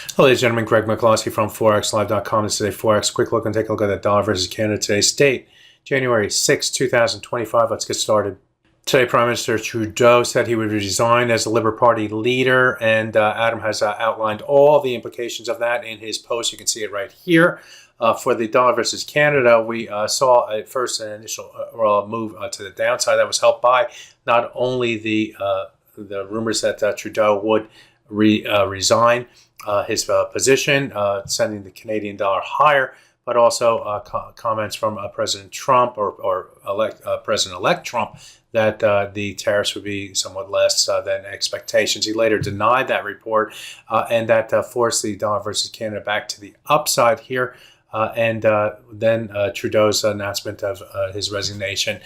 Hello, ladies and gentlemen. Greg McCloskey from ForexLive.com. This is a Forex quick look and take a look at the dollar versus Canada. Today's date, January 6, 2025. Let's get started. Today, Prime Minister Trudeau said he would resign as the Liberal Party leader, and Adam has outlined all the implications of that in his post. You can see it right here. For the dollar versus Canada, we saw at first an initial move to the downside that was helped by not only the rumors that Trudeau would resign his position, sending the Canadian dollar higher, but also comments from President Trump or President-elect Trump that the tariffs would be somewhat less than expectations. He later denied that report, and that forced the dollar versus Canada back to the upside here. And then Trudeau's announcement of his resignation,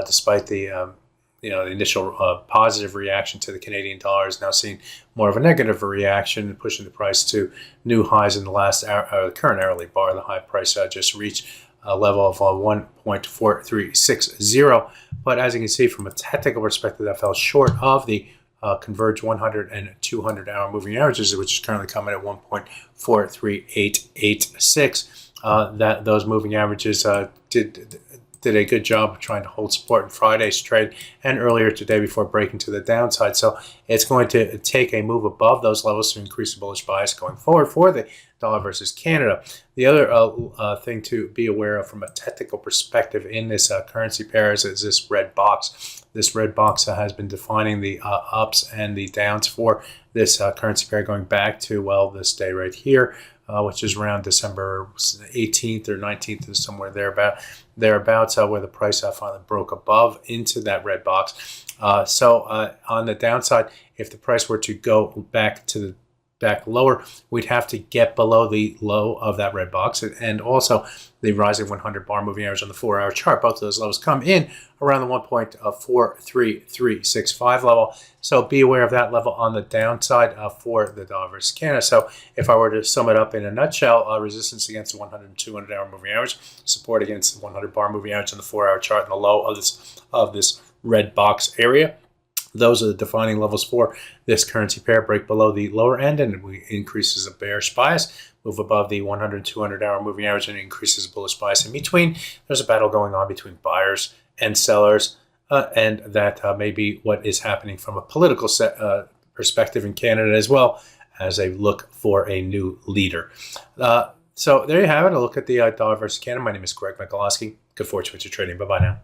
despite the the initial positive reaction to the Canadian dollar, is now seeing more of a negative reaction, pushing the price to new highs in the last current hourly bar. The high price just reached a level of 1.4360. But as you can see from a technical perspective, that fell short of the converged 100 and 200 hour moving averages, which is currently coming at 1.43886. That those moving averages did a good job of trying to hold support in Friday's trade and earlier today before breaking to the downside. So it's going to take a move above those levels to increase the bullish bias going forward for the dollar versus Canada. The other thing to be aware of from a technical perspective in this currency pair is this red box. This red box has been defining the ups and the downs for this currency pair going back to, well, this day right here, which is around December 18th or 19th, and somewhere thereabouts, where the price finally broke above into that red box. So on the downside, if the price were to go back lower, we'd have to get below the low of that red box, and also the rising 100 bar moving average on the 4-hour chart. Both of those levels come in around the 1.43365 level. So be aware of that level on the downside for the dollar versus Canada. So if I were to sum it up in a nutshell, resistance against the 100 and 200 hour moving average, support against the 100 bar moving average on the 4-hour chart, and the low of this red box area. Those are the defining levels for this currency pair. Break below the lower end and it increases a bearish bias. Move above the 100 and 200 hour moving average and it increases a bullish bias. In between, there's a battle going on between buyers and sellers, and that may be what is happening from a political perspective in Canada, as well as a look for a new leader. So there you have it, a look at the dollar versus Canada. My name is Greg McCloskey. Good fortune with your trading. Bye-bye now.